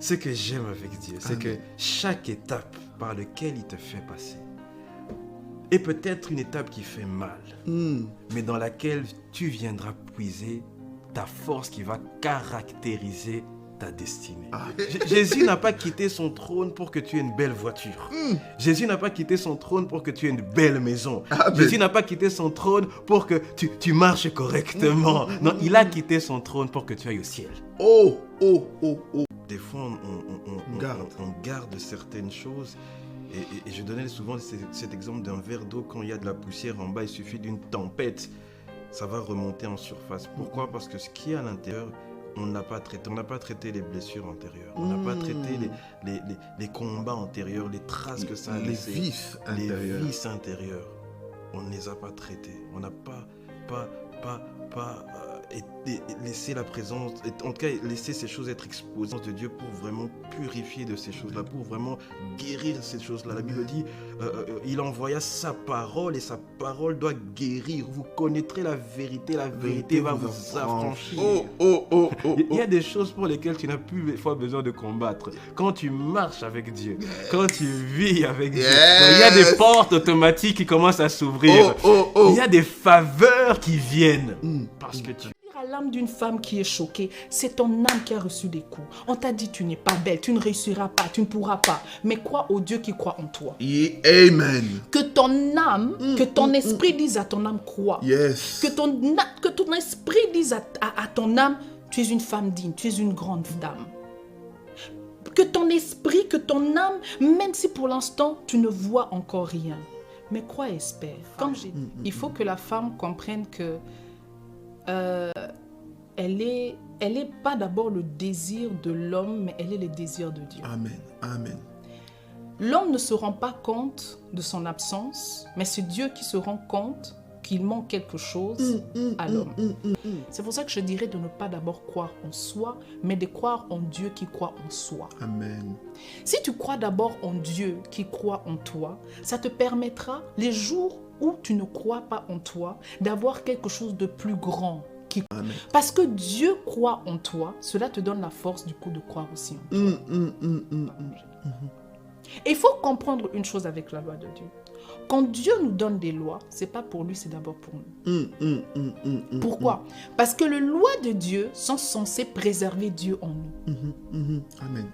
Ce que j'aime avec Dieu, c'est que chaque étape par laquelle il te fait passer est peut-être une étape qui fait mal, mais dans laquelle tu viendras puiser ta force qui va caractériser ta destinée. Jésus n'a pas quitté son trône pour que tu aies une belle voiture. Jésus n'a pas quitté son trône pour que tu aies une belle maison. Jésus n'a pas quitté son trône pour que tu marches correctement. Non, il a quitté son trône pour que tu ailles au ciel. Des fois, on garde certaines choses. Et je donnais souvent cet exemple d'un verre d'eau. Quand il y a de la poussière en bas, il suffit d'une tempête. Ça va remonter en surface. Pourquoi? Parce que ce qui est à l'intérieur, on n'a pas traité. On n'a pas traité les blessures antérieures. On n'a pas traité les combats antérieurs, les traces que ça a laissé. Les vices intérieurs. Les vices intérieurs. On ne les a pas traités. On n'a pas laissé la présence, en tout cas laisser ces choses être exposées de Dieu pour vraiment purifier de ces choses-là, pour vraiment guérir ces choses-là. La Bible dit, il envoya sa parole et sa parole doit guérir. Vous connaîtrez la vérité va vous affranchir. Il y a des choses pour lesquelles tu n'as plus des fois besoin de combattre. Quand tu marches avec Dieu, quand tu vis avec Dieu, il y a des portes automatiques qui commencent à s'ouvrir. Il y a des faveurs qui viennent parce que tu... À l'âme d'une femme qui est choquée, c'est ton âme qui a reçu des coups. On t'a dit tu n'es pas belle, tu ne réussiras pas, tu ne pourras pas. Mais crois au Dieu qui croit en toi. Amen. Que ton âme, que ton esprit dise à ton âme crois. Yes. Que ton esprit dise à ton âme, tu es une femme digne, tu es une grande dame. Que ton esprit, que ton âme, même si pour l'instant tu ne vois encore rien, mais crois et espère. Comme j'ai dit, il faut que la femme comprenne que elle est pas d'abord le désir de l'homme, mais elle est le désir de Dieu. Amen. L'homme ne se rend pas compte de son absence, mais c'est Dieu qui se rend compte qu'il manque quelque chose à l'homme. C'est pour ça que je dirais de ne pas d'abord croire en soi, mais de croire en Dieu qui croit en soi. Amen. Si tu crois d'abord en Dieu qui croit en toi, ça te permettra, les jours où tu ne crois pas en toi, d'avoir quelque chose de plus grand. Amen. Parce que Dieu croit en toi, cela te donne la force du coup de croire aussi en toi. Et il faut comprendre une chose avec la loi de Dieu. Quand Dieu nous donne des lois, ce n'est pas pour lui, c'est d'abord pour nous. Pourquoi? Parce que les lois de Dieu sont censées préserver Dieu en nous. Amen.